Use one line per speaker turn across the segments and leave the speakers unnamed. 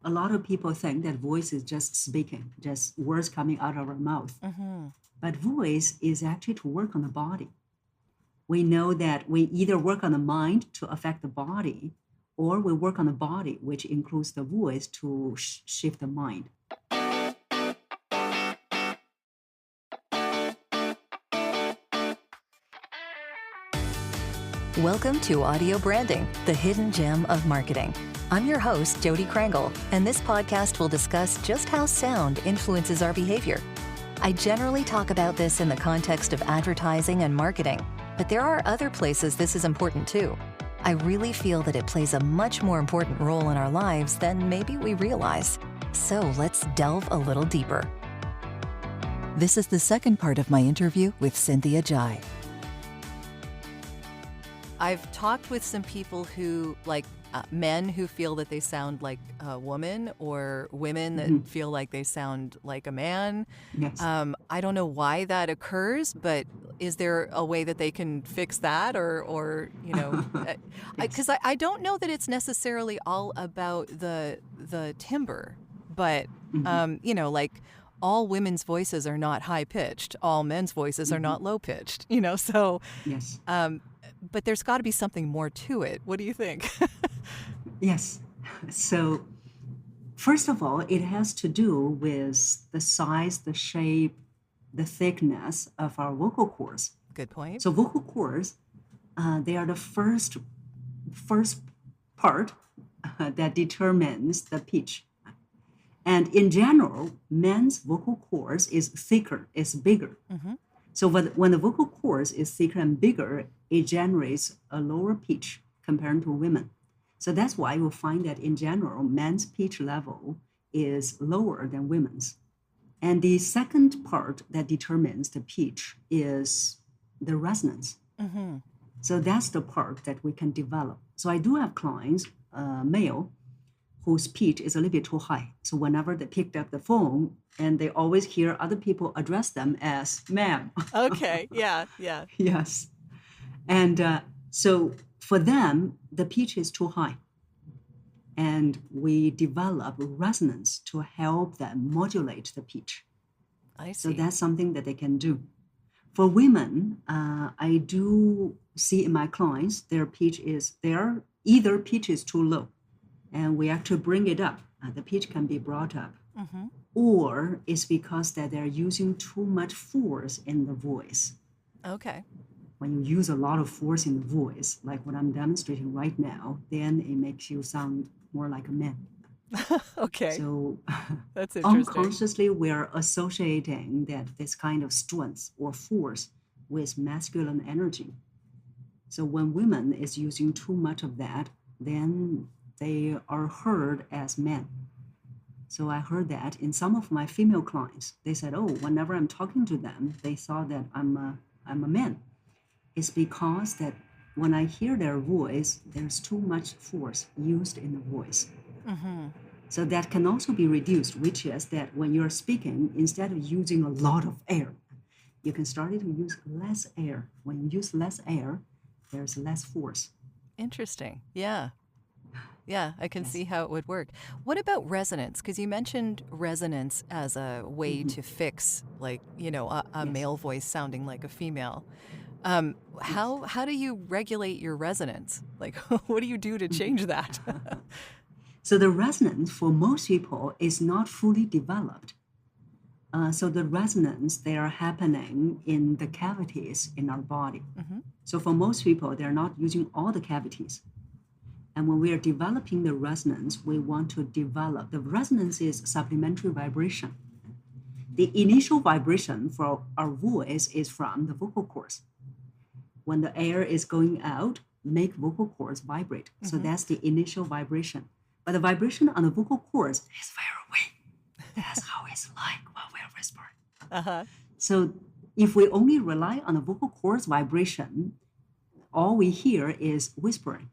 a lot of people think that voice is just speaking, just words coming out of our mouth.
Mm-hmm.
But voice is actually to work on the body. We know that we either work on the mind to affect the body, or we work on the body, which includes the voice to shift the mind.
Welcome to Audio Branding, the hidden gem of marketing. I'm your host, Jody Krangle, and this podcast will discuss just how sound influences our behavior. I generally talk about this in the context of advertising and marketing, but there are other places this is important too. I really feel that it plays a much more important role in our lives than maybe we realize. So let's delve a little deeper. This is the second part of my interview with Cynthia Zhai. I've talked with some people who, men who feel that they sound like a woman, or women that feel like they sound like a man.
Yes.
I don't know why that occurs, but is there a way that they can fix that, or because I don't know that it's necessarily all about the timbre, but all women's voices are not high pitched, all men's voices are not low pitched, so.
Yes.
But there's got to be something more to it. What do you think?
Yes. So, first of all, it has to do with the size, the shape, the thickness of our vocal cords.
Good point.
So, vocal cords, they are the first part that determines the pitch. And in general, men's vocal cords is thicker, is bigger.
Mm-hmm.
So when the vocal cords is thicker and bigger, it generates a lower pitch compared to women. So that's why you'll find that in general, men's pitch level is lower than women's. And the second part that determines the pitch is the resonance.
Mm-hmm.
So that's the part that we can develop. So I do have clients, male, whose pitch is a little bit too high. So whenever they picked up the phone, and they always hear other people address them as ma'am.
Okay, yeah.
Yes. And so for them, the pitch is too high. And we develop resonance to help them modulate the pitch.
I see.
So that's something that they can do. For women, I do see in my clients, their either pitch is too low, and we actually bring it up. The pitch can be brought up.
Mm-hmm.
Or it's because that they're using too much force in the voice.
Okay.
When you use a lot of force in the voice, like what I'm demonstrating right now, then it makes you sound more like a man.
Okay.
So
that's interesting.
Unconsciously, we're associating this kind of strength or force with masculine energy. So when women is using too much of that, then they are heard as men. So I heard that in some of my female clients. They said, "Oh, whenever I'm talking to them, they thought that I'm a man." It's because that when I hear their voice, there's too much force used in the voice.
Mm-hmm.
So that can also be reduced, which is that when you're speaking, instead of using a lot of air, you can start to use less air. When you use less air, there's less force.
Interesting. Yeah. Yeah, I can
Yes.
see how it would work. What about resonance? Because you mentioned resonance as a way to fix, a
Yes.
male voice sounding like a female. How do you regulate your resonance? Like, what do you do to change that?
So the resonance for most people is not fully developed. So the resonance, they are happening in the cavities in our body.
Mm-hmm.
So for most people, they're not using all the cavities. And when we are developing the resonance, we want to develop, the resonance is supplementary vibration. The initial vibration for our voice is from the vocal cords. When the air is going out, make vocal cords vibrate. Mm-hmm. So that's the initial vibration. But the vibration on the vocal cords is very weak. That's how it's like when we're whispering.
Uh-huh.
So if we only rely on the vocal cords vibration, all we hear is whispering.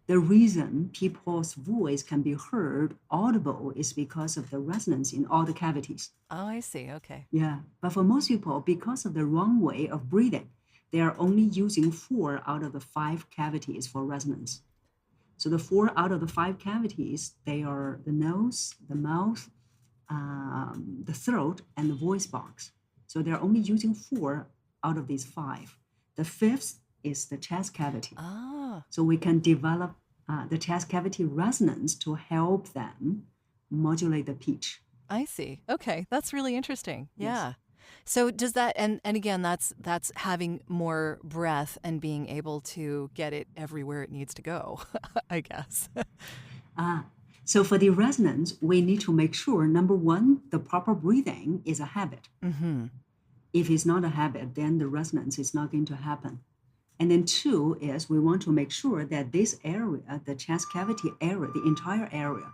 The reason people's voice can be heard audible is because of the resonance in all the cavities.
Oh, I see. Okay.
Yeah. But for most people, because of the wrong way of breathing, they are only using 4 out of the 5 cavities for resonance. So the 4 out of the 5 cavities, they are the nose, the mouth, the throat, and the voice box. So they're only using 4 out of these 5. The 5th is the chest cavity.
Ah,
So we can develop the chest cavity resonance to help them modulate the pitch.
I see. Okay, that's really interesting.
Yes.
Yeah. So does that, and again, that's having more breath and being able to get it everywhere it needs to go, I guess.
So for the resonance, we need to make sure, number one, the proper breathing is a habit.
Mm-hmm.
If it's not a habit, then the resonance is not going to happen. And then 2 is we want to make sure that this area, the chest cavity area, the entire area,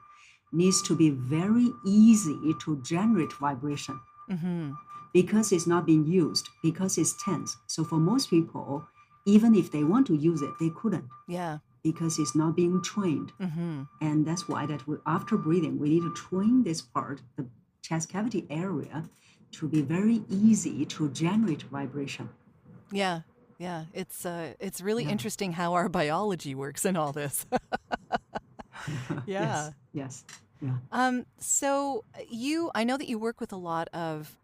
needs to be very easy to generate vibration.
Mm-hmm.
Because it's not being used, because it's tense. So for most people, even if they want to use it, they couldn't.
Yeah.
Because it's not being trained.
Mm-hmm.
And that's why that after breathing, we need to train this part, the chest cavity area, to be very easy to generate vibration.
Yeah. Yeah. It's really interesting how our biology works in all this. Yeah.
Yes. Yeah.
So I know that you work with a lot of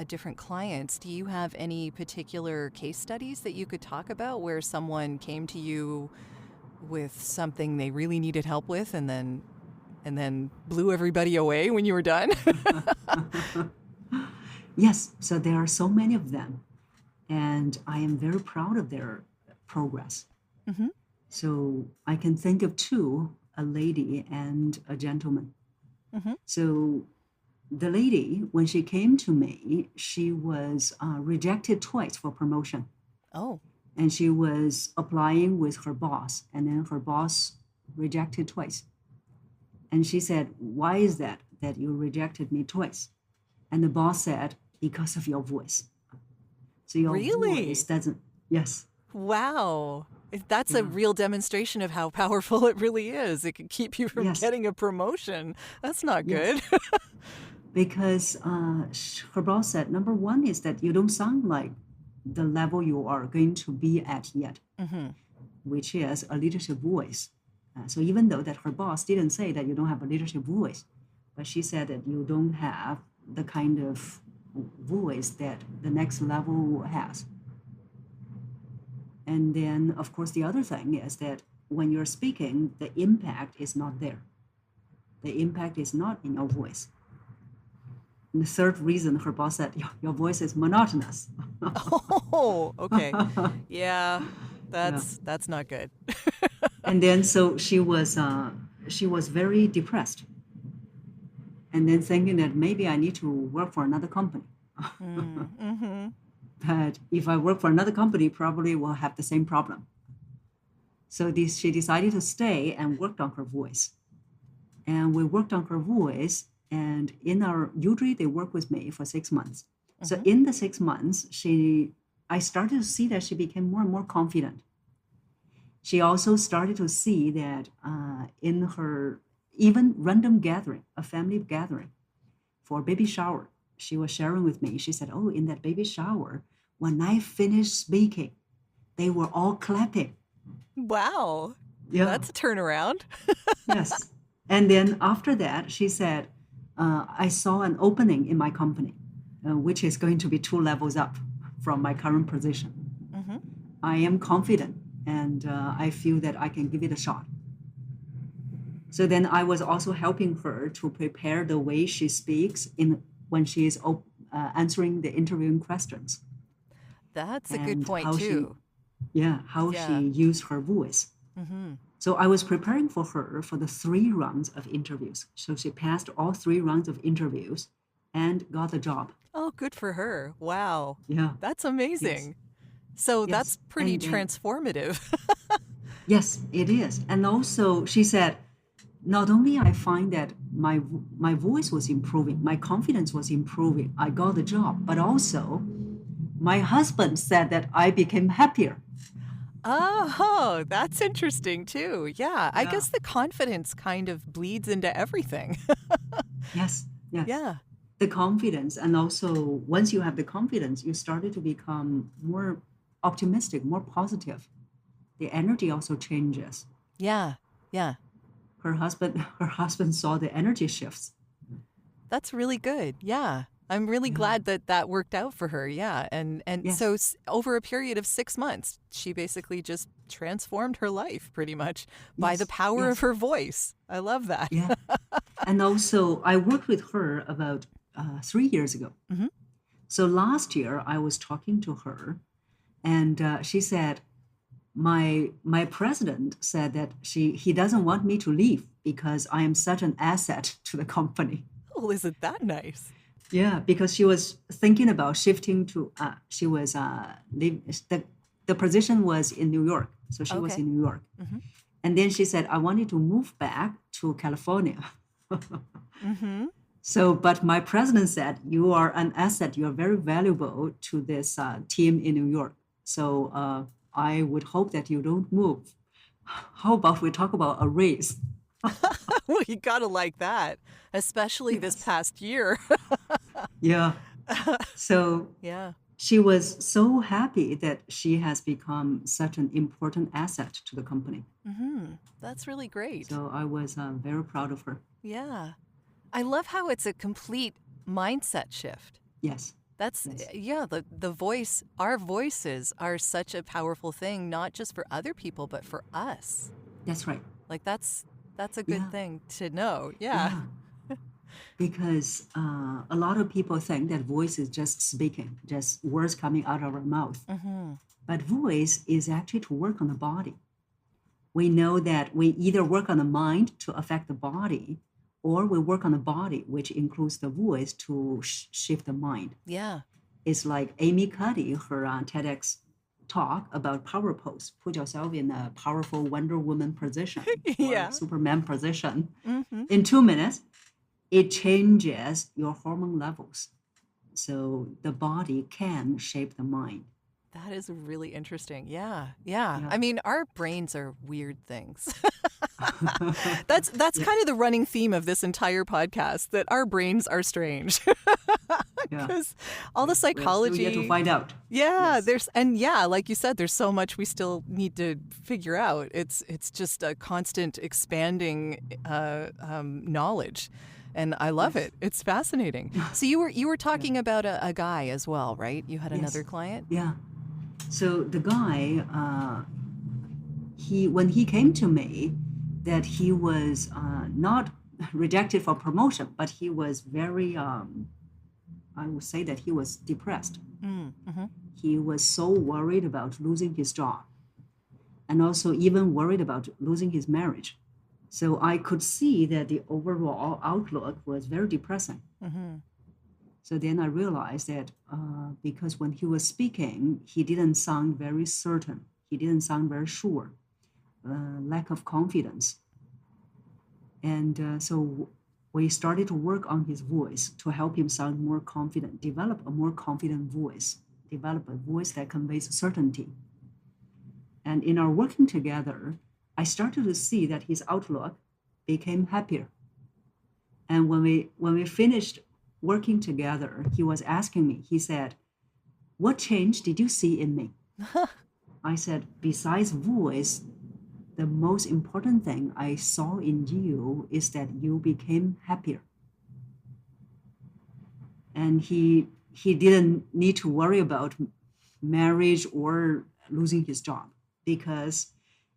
different clients. Do you have any particular case studies that you could talk about where someone came to you with something they really needed help with and then blew everybody away when you were done?
Yes. So there are so many of them. And I am very proud of their progress.
Mm-hmm.
So I can think of 2, a lady and a gentleman.
Mm-hmm.
So the lady, when she came to me, she was rejected twice for promotion.
Oh.
And she was applying with her boss, and then her boss rejected twice. And she said, "Why is that you rejected me twice?" And the boss said, "Because of your voice." So your
Really?
voice doesn't, yes.
Wow. That's a real demonstration of how powerful it really is. It can keep you from getting a promotion. That's not good.
Because her boss said, number one is that you don't sound like the level you are going to be at yet,
Mm-hmm.
which is a leadership voice. So even though that her boss didn't say that you don't have a leadership voice, but she said that you don't have the kind of voice that the next level has. And then, of course, the other thing is that when you're speaking, the impact is not there. The impact is not in your voice. And the third reason, her boss said, your voice is monotonous.
Oh, okay. Yeah, that's not good.
And then so she was very depressed. And then thinking that maybe I need to work for another company.
Mm-hmm.
But if I work for another company, probably will have the same problem. So she decided to stay and worked on her voice. And we worked on her voice. And usually they work with me for 6 months. Mm-hmm. So in the 6 months, I started to see that she became more and more confident. She also started to see that in her even random gathering, a family gathering for baby shower, she was sharing with me. She said, "Oh, in that baby shower, when I finished speaking, they were all clapping."
Wow.
Yeah.
That's a turnaround.
Yes. And then after that, she said, I saw an opening in my company, which is going to be 2 levels up from my current position.
Mm-hmm.
I am confident and I feel that I can give it a shot. So then I was also helping her to prepare the way she speaks when she is answering the interviewing questions.
That's a good point too.
How she used her voice.
Mm-hmm.
So I was preparing for her for the 3 rounds of interviews. So she passed all 3 rounds of interviews and got the job.
Oh, good for her. Wow.
Yeah.
That's amazing.
Yes.
So
Yes.
that's pretty transformative.
Yes, it is. And also she said, not only I find that my voice was improving, my confidence was improving, I got the job, but also my husband said that I became happier.
Oh, that's interesting too. Yeah, I guess the confidence kind of bleeds into everything.
Yes.
Yeah.
The confidence, and also once you have the confidence, you started to become more optimistic, more positive. The energy also changes.
Yeah. Yeah.
Her husband saw the energy shifts.
That's really good. Yeah. I'm really
Yeah.
glad that that worked out for her. Yeah. And so
Yes.
over a period of 6 months, she basically just transformed her life pretty much by the
Yes.
power of
Yes.
her voice. I love that.
Yeah. And also, I worked with her about 3 years ago.
Hmm.
So last year, I was talking to her, and she said, my president said that he doesn't want me to leave because I am such an asset to the company.
Oh, isn't that nice?
Yeah, because she was thinking about shifting to she was the position was in New York, so she was
Okay.
in New York,
Hmm.
and then she said I wanted to move back to California.
Hmm.
So, but my president said you are an asset, you are very valuable to this team in New York. So I would hope that you don't move. How about we talk about a raise?
Well, you gotta like that, especially this
Yes.
past year.
Yeah. So
Yeah.
she was so happy that she has become such an important asset to the company.
Hmm. That's really great.
So I was very proud of her.
Yeah. I love how it's a complete mindset shift.
Yes.
That's,
Yes.
yeah, the voice, our voices are such a powerful thing, not just for other people, but for us.
That's right.
Like that's a good
Yeah.
thing to know. Yeah.
Yeah. Because a lot of people think that voice is just speaking, just words coming out of our mouth.
Hmm.
But voice is actually to work on the body. We know that we either work on the mind to affect the body, or we work on the body, which includes the voice to shift the mind.
Yeah.
It's like Amy Cuddy, her TEDx talk about power pose. Put yourself in a powerful Wonder Woman position or
Yeah.
Superman position.
Hmm.
In 2 minutes, it changes your hormone levels. So the body can shape the mind.
That is really interesting. Yeah. Yeah.
Yeah.
I mean, our brains are weird things. That's
Yeah.
kind of the running theme of this entire podcast, that our brains are strange.
Yeah.
Because all the
We're still
psychology.
yet to find out.
Yeah,
Yes.
like you said, there's so much we still need to figure out. It's just a constant expanding knowledge, and I love
Yes.
it. It's fascinating. So you were talking about a guy as well, right? You had
Yes.
another client.
Yeah. So the guy, when he came to me, that he was not rejected for promotion, but he was very, I would say that he was depressed.
Mm-hmm.
He was so worried about losing his job, and also even worried about losing his marriage. So I could see that the overall outlook was very depressing.
Mm-hmm.
So then I realized that because when he was speaking, he didn't sound very certain. He didn't sound very sure, lack of confidence. And so we started to work on his voice to help him sound more confident, develop a more confident voice, develop a voice that conveys certainty. And in our working together, I started to see that his outlook became happier. And when we finished working together, he was asking me, he said, "What change did you see in me?" I said, "Besides voice, the most important thing I saw in you is that you became happier." And he didn't need to worry about marriage or losing his job, because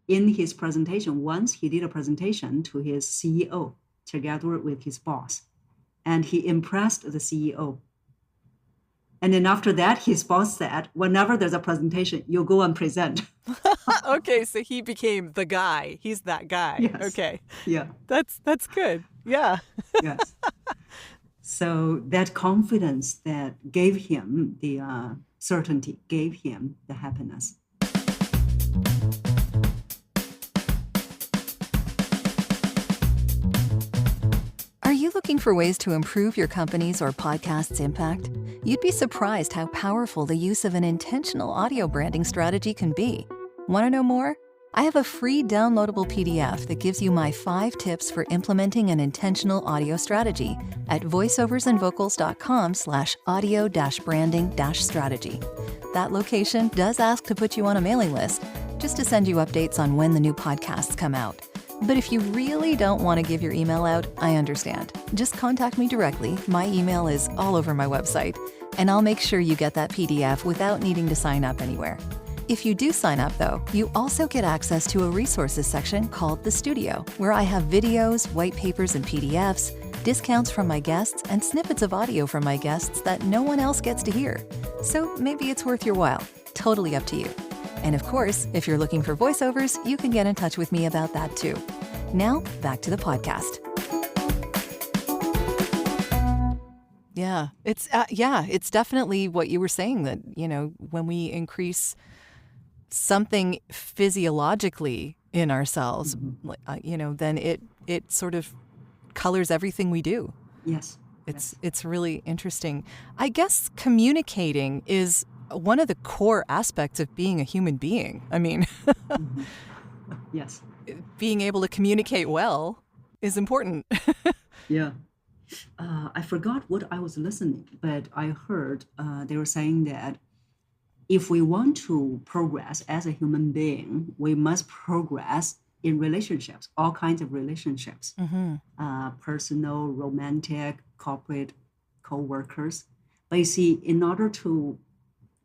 in his presentation, once he did a presentation to his CEO together with his boss, and he impressed the CEO. And then after that, his boss said, "Whenever there's a presentation, you go and present."
Okay, so he became the guy. He's that guy.
Yes.
Okay,
Yeah.
that's good. Yeah.
Yes. So that confidence that gave him the certainty, gave him the happiness.
Are you looking for ways to improve your company's or podcast's impact? You'd be surprised how powerful the use of an intentional audio branding strategy can be. Want to know more? I have a free downloadable PDF that gives you my 5 tips for implementing an intentional audio strategy at voiceoversandvocals.com/audio-branding-strategy. That location does ask to put you on a mailing list, just to send you updates on when the new podcasts come out. But if you really don't want to give your email out, I understand. Just contact me directly. My email is all over my website, and I'll make sure you get that PDF without needing to sign up anywhere. If you do sign up, though, you also get access to a resources section called The Studio, where I have videos, white papers, and PDFs, discounts from my guests, and snippets of audio from my guests that no one else gets to hear. So maybe it's worth your while. Totally up to you. And of course, if you're looking for voiceovers, you can get in touch with me about that too. Now, back to the podcast. Yeah, it's definitely what you were saying, that, when we increase something physiologically in ourselves, then it sort of colors everything we do.
Yes.
It's really interesting. I guess communicating is one of the core aspects of being a human being. I mean,
yes,
being able to communicate well is important.
Yeah. I forgot what I was listening, but I heard they were saying that if we want to progress as a human being, we must progress in relationships, all kinds of relationships, personal, romantic, corporate, co-workers. But you see, in order to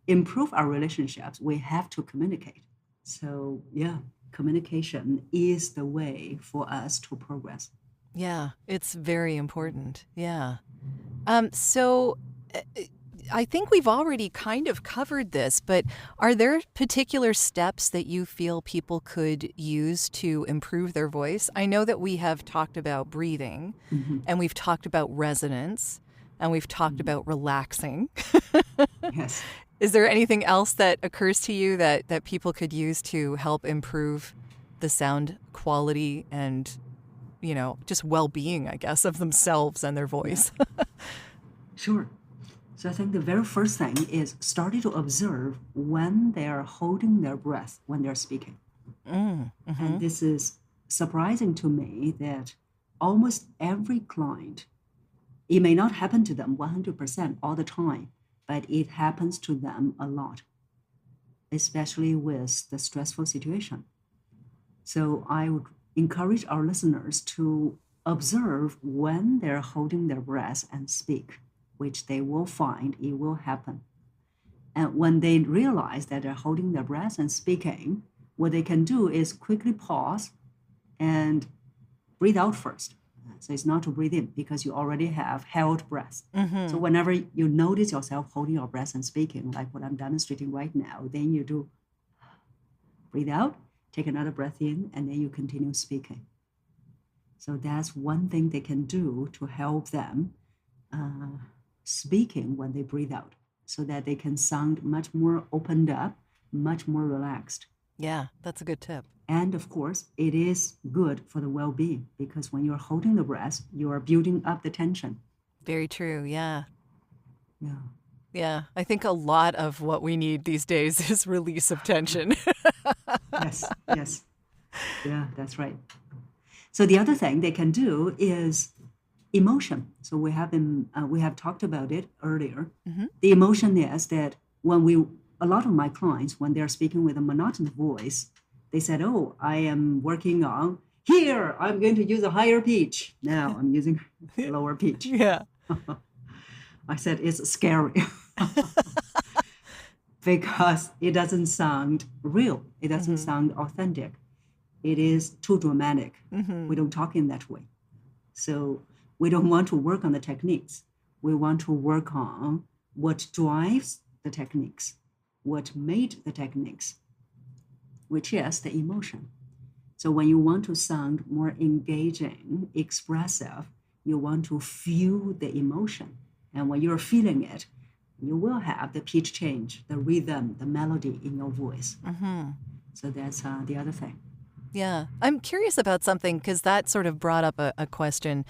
improve our relationships, we have to communicate. So yeah, communication is the way for us to progress.
Yeah, it's very important. Yeah. So I think we've already kind of covered this, but are there particular steps that you feel people could use to improve their voice? I know that we have talked about breathing, and we've talked about resonance, and we've talked about relaxing.
Yes.
Is there anything else that occurs to you that people could use to help improve the sound quality and, just well-being, I guess, of themselves and their voice?
Sure. So I think the very first thing is starting to observe when they are holding their breath when they're speaking. And this is surprising to me that almost every client, it may not happen to them 100% all the time, but it happens to them a lot, especially with the stressful situation. So I would encourage our listeners to observe when they're holding their breath and speak, which they will find it will happen. And when they realize that they're holding their breath and speaking, what they can do is quickly pause and breathe out first. So it's not to breathe in because you already have held breath. So whenever you notice yourself holding your breath and speaking, like what I'm demonstrating right now, then you do breathe out, take another breath in, and then you continue speaking. So that's one thing they can do to help them speaking when they breathe out, so that they can sound much more opened up, much more relaxed.
Yeah, that's a good tip.
And of course, it is good for the well-being, because when you're holding the breath, you are building up the tension.
Very true. Yeah.
Yeah.
Yeah. I think a lot of what we need these days is release of tension.
Yes. Yeah, that's right. So the other thing they can do is emotion. So we have talked about it earlier. The emotion is that a lot of my clients, when they're speaking with a monotonous voice, they said, "Oh, I am working on here. I'm going to use a higher pitch. Now I'm using a lower pitch."
Yeah.
I said it's scary because it doesn't sound real. It doesn't sound authentic. It is too dramatic. We don't talk in that way. So we don't want to work on the techniques. We want to work on what drives the techniques, what made the techniques, which is the emotion. So when you want to sound more engaging, expressive, you want to feel the emotion. And when you're feeling it, you will have the pitch change, the rhythm, the melody in your voice. So that's the other thing.
Yeah. I'm curious about something, because that sort of brought up a question.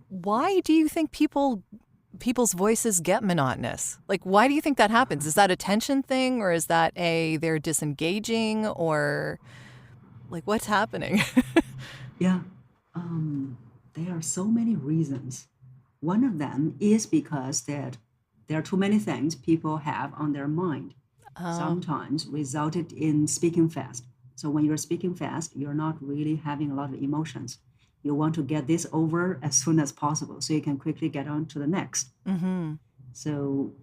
Why do you think people's voices get monotonous? Like, why do you think that happens? Is that a tension thing, or is that they're disengaging, or like what's happening?
Yeah. There are so many reasons. One of them is because that there are too many things people have on their mind, sometimes resulted in speaking fast. So when you're speaking fast, you're not really having a lot of emotions. You want to get this over as soon as possible so you can quickly get on to the next.
Mm-hmm.
So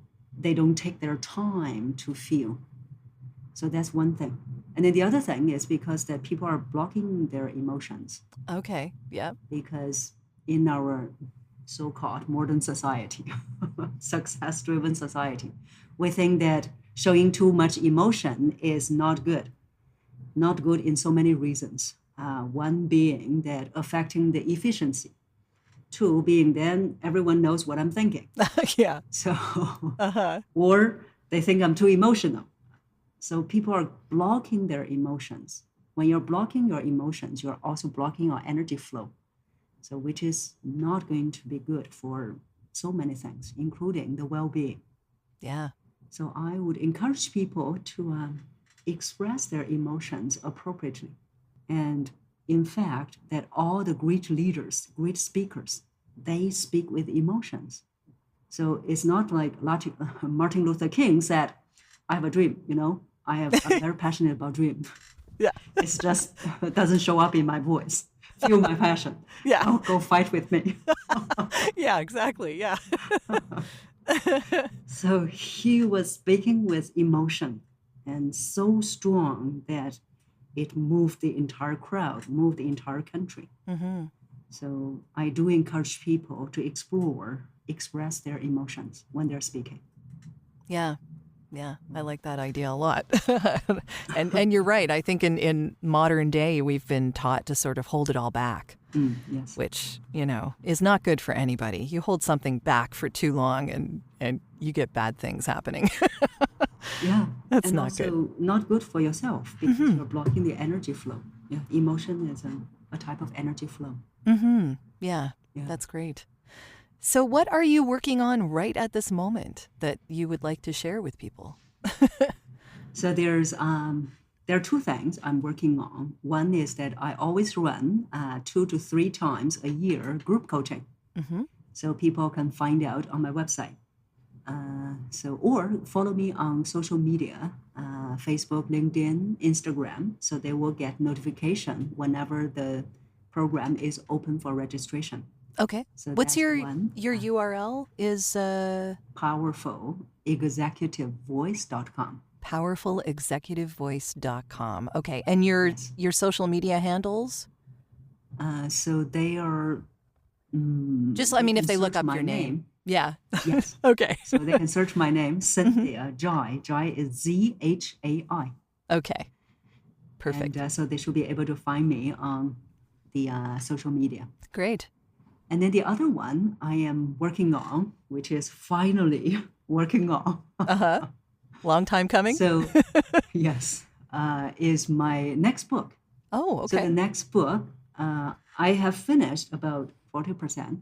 they don't take their time to feel. So that's one thing. And then the other thing is because that people are blocking their emotions.
Okay. Yeah.
Because in our so-called modern society, success-driven society, we think that showing too much emotion is not good. Not good in so many reasons. One being that affecting the efficiency. Two being then everyone knows what I'm thinking.
Yeah.
So,
Uh-huh.
or they think I'm too emotional. So people are blocking their emotions. When you're blocking your emotions, you're also blocking your energy flow. So which is not going to be good for so many things, including the well-being.
Yeah.
So I would encourage people to express their emotions appropriately. And in fact, that all the great leaders, great speakers, they speak with emotions. So it's not like Martin Luther King said, I have a dream, I'm very passionate about dream.
Yeah.
It's just it doesn't show up in my voice. Feel my passion.
Yeah.
Oh, go fight with me.
Yeah, exactly. Yeah.
So he was speaking with emotion and so strong that it moved the entire crowd, moved the entire country.
Mm-hmm.
So I do encourage people to express their emotions when they're speaking.
Yeah. Yeah, I like that idea a lot. And you're right. I think in modern day, we've been taught to sort of hold it all back,
Yes.
which, is not good for anybody. You hold something back for too long and you get bad things happening.
Yeah.
That's
and
not
also
good.
not good for yourself because you're blocking the energy flow. Yeah. Emotion is a type of energy flow.
Mm-hmm. Yeah,
Yeah.
that's great. So what are you working on right at this moment that you would like to share with people?
So there are two things I'm working on. One is that I always run 2 to 3 times a year group coaching.
Mm-hmm.
So people can find out on my website. Or follow me on social media, Facebook, LinkedIn, Instagram. So they will get notification whenever the program is open for registration.
Okay.
So
What's
that's one.
your URL is
powerfulexecutivevoice.com.
powerfulexecutivevoice.com. Okay. And your
Yes.
your social media handles?
So they are.
Just
they
if
can
they look
search
up
my
your name. Yeah.
Yes.
Okay.
So they can search my name, Cynthia Zhai. Zhai is Zhai.
Okay. Perfect.
And so they should be able to find me on the social media.
Great.
And then the other one I am working on, which is finally working on.
Uh-huh. Long time coming?
So, yes, is my next book.
Oh, okay.
So the next book, I have finished about 40%.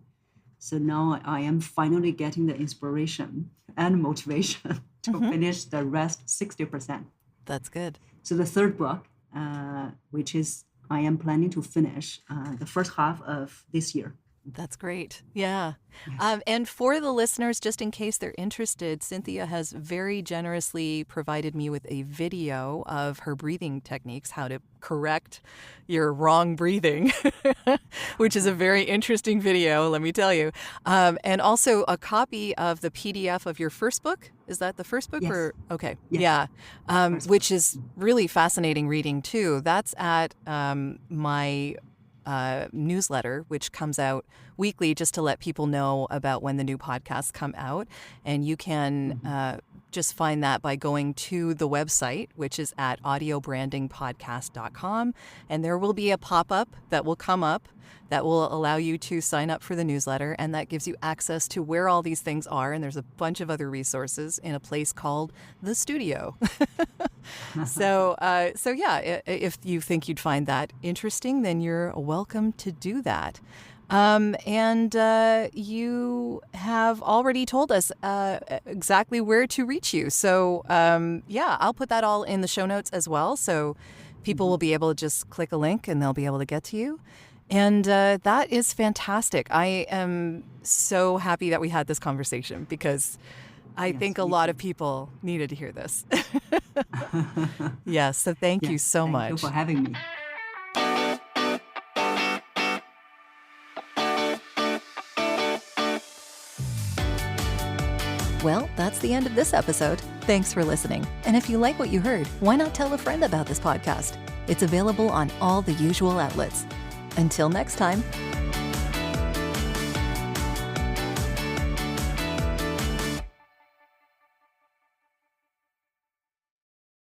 So now I am finally getting the inspiration and motivation to finish the rest 60%.
That's good.
So the third book, which is I am planning to finish the first half of this year.
That's great. Yeah.
Yes.
And for the listeners, just in case they're interested, Cynthia has very generously provided me with a video of her breathing techniques, how to correct your wrong breathing, which is a very interesting video, let me tell you. And also a copy of the PDF of your first book. Is that the first book?
Yes.
Or okay.
Yes.
Yeah.
First
Which is really fascinating reading too. That's at my newsletter, which comes out weekly just to let people know about when the new podcasts come out. And you can just find that by going to the website, which is at audiobrandingpodcast.com. And there will be a pop-up that will come up that will allow you to sign up for the newsletter. And that gives you access to where all these things are. And there's a bunch of other resources in a place called the studio. So yeah, if you think you'd find that interesting, then you're welcome to do that. And you have already told us exactly where to reach you. So yeah, I'll put that all in the show notes as well. So people will be able to just click a link and they'll be able to get to you. And that is fantastic. I am so happy that we had this conversation because I
Yes,
think a
me
lot
too.
of people needed to hear this. Yes, so thank you
Yes,
so
thank you
much.
for having me.
Well, that's the end of this episode. Thanks for listening. And if you like what you heard, why not tell a friend about this podcast? It's available on all the usual outlets. Until next time.